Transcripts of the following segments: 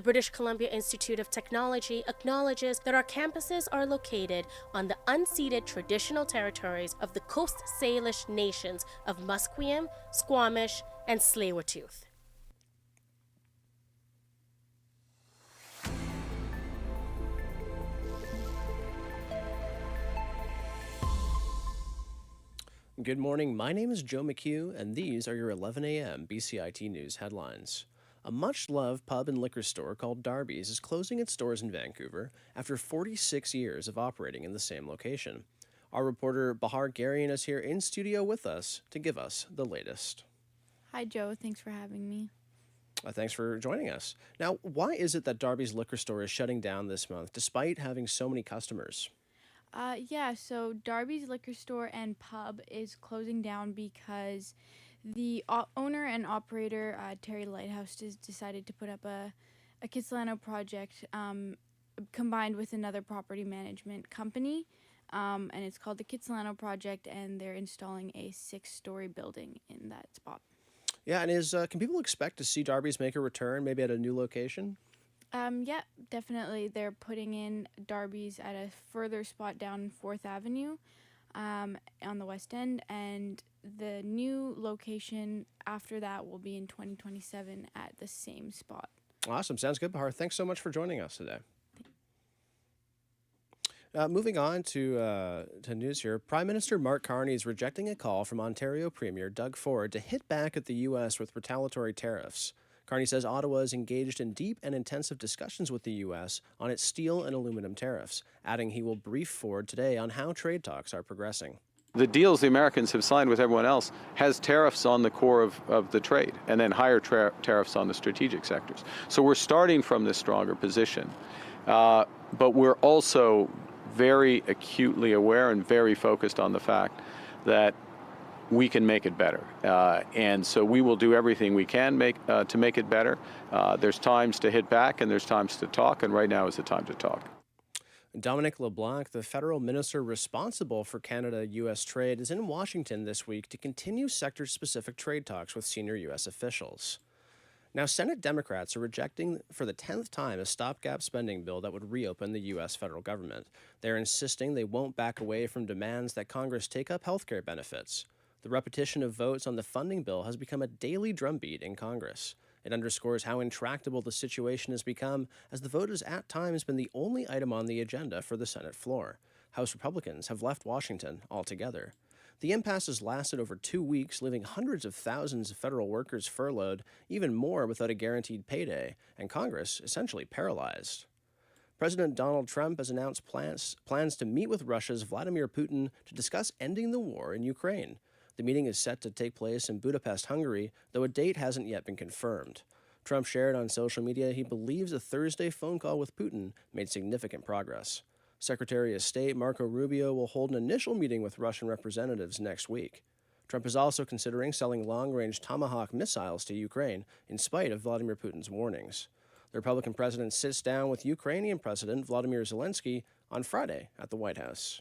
British Columbia Institute of Technology acknowledges that our campuses are located on the unceded traditional territories of the Coast Salish nations of Musqueam, Squamish, and Tsleil-Waututh. Good morning, my name is Joe McHugh, and these are your 11 a.m. BCIT News headlines. A much-loved pub and liquor store called Darby's is closing its doors in Vancouver after 46 years of operating in the same location. Our reporter Bahar Garian is here in studio with us to give us the latest. Hi, Joe. Thanks for having me. Thanks for joining us. Now, why is it that Darby's liquor store is shutting down this month despite having so many customers? So Darby's Liquor Store and Pub is closing down because the owner and operator, Terry Lighthouse, has decided to put up a Kitsilano project combined with another property management company, and it's called the Kitsilano Project, and they're installing a 6-story building in that spot. Yeah, and can people expect to see Darby's make a return, maybe at a new location? Yeah, definitely. They're putting in Darby's at a further spot down 4th Avenue on the West End, and the new location after that will be in 2027 at the same spot. Awesome. Sounds good, Bahar. Thanks so much for joining us today. Moving on to news here, Prime Minister Mark Carney is rejecting a call from Ontario Premier Doug Ford to hit back at the U.S. with retaliatory tariffs. Carney says Ottawa is engaged in deep and intensive discussions with the U.S. on its steel and aluminum tariffs, adding he will brief Ford today on how trade talks are progressing. The deals the Americans have signed with everyone else has tariffs on the core of the trade and then higher tariffs on the strategic sectors. So we're starting from this stronger position. But we're also very acutely aware and very focused on the fact that we can make it better. And so we will do everything we can to make it better. There's times to hit back and there's times to talk, and right now is the time to talk. Dominic LeBlanc, the federal minister responsible for Canada-U.S. trade, is in Washington this week to continue sector-specific trade talks with senior U.S. officials. Now, Senate Democrats are rejecting for the 10th time a stopgap spending bill that would reopen the U.S. federal government. They're insisting they won't back away from demands that Congress take up health care benefits. The repetition of votes on the funding bill has become a daily drumbeat in Congress. It underscores how intractable the situation has become, as the vote has at times been the only item on the agenda for the Senate floor. House Republicans have left Washington altogether. The impasse has lasted over 2 weeks, leaving hundreds of thousands of federal workers furloughed, even more without a guaranteed payday, and Congress essentially paralyzed. President Donald Trump has announced plans to meet with Russia's Vladimir Putin to discuss ending the war in Ukraine. The meeting is set to take place in Budapest, Hungary, though a date hasn't yet been confirmed. Trump shared on social media he believes a Thursday phone call with Putin made significant progress. Secretary of State Marco Rubio will hold an initial meeting with Russian representatives next week. Trump is also considering selling long-range Tomahawk missiles to Ukraine, in spite of Vladimir Putin's warnings. The Republican president sits down with Ukrainian President Volodymyr Zelensky on Friday at the White House.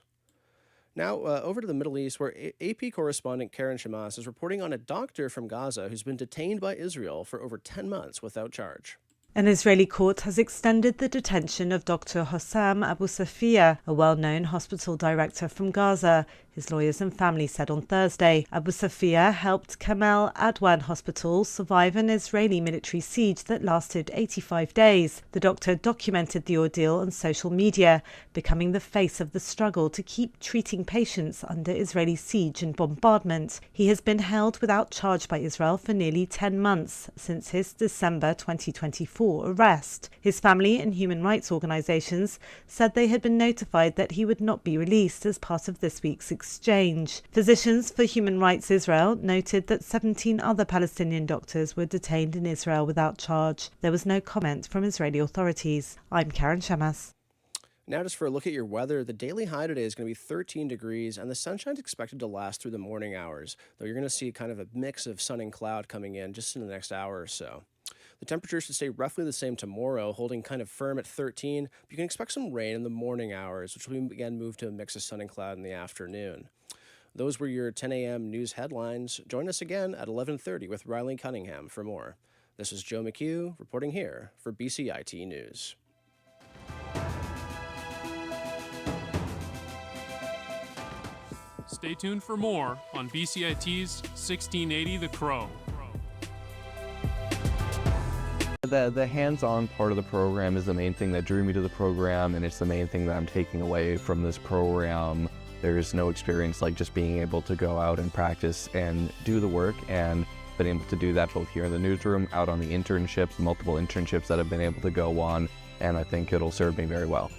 Now, over to the Middle East, where AP correspondent Karen Shamas is reporting on a doctor from Gaza who's been detained by Israel for over 10 months without charge. An Israeli court has extended the detention of Dr. Hossam Abu Safia, a well-known hospital director from Gaza. His lawyers and family said on Thursday. Abu Safia helped Kamal Adwan Hospital survive an Israeli military siege that lasted 85 days. The doctor documented the ordeal on social media, becoming the face of the struggle to keep treating patients under Israeli siege and bombardment. He has been held without charge by Israel for nearly 10 months since his December 2024 arrest. His family and human rights organizations said they had been notified that he would not be released as part of this week's exchange. Physicians for Human Rights Israel noted that 17 other Palestinian doctors were detained in Israel without charge. There was no comment from Israeli authorities. I'm Karen Shamas. Now just for a look at your weather, the daily high today is going to be 13 degrees and the sunshine's expected to last through the morning hours, though you're going to see kind of a mix of sun and cloud coming in just in the next hour or so. The temperature should stay roughly the same tomorrow, holding kind of firm at 13, but you can expect some rain in the morning hours, which will again move to a mix of sun and cloud in the afternoon. Those were your 10 a.m. news headlines. Join us again at 11:30 with Riley Cunningham for more. This is Joe McHugh reporting here for BCIT News. Stay tuned for more on BCIT's 1680 The Crow. The hands-on part of the program is the main thing that drew me to the program, and it's the main thing that I'm taking away from this program. There's no experience like just being able to go out and practice and do the work, and been able to do that both here in the newsroom, out on the internships, multiple internships that I've been able to go on, and I think it'll serve me very well.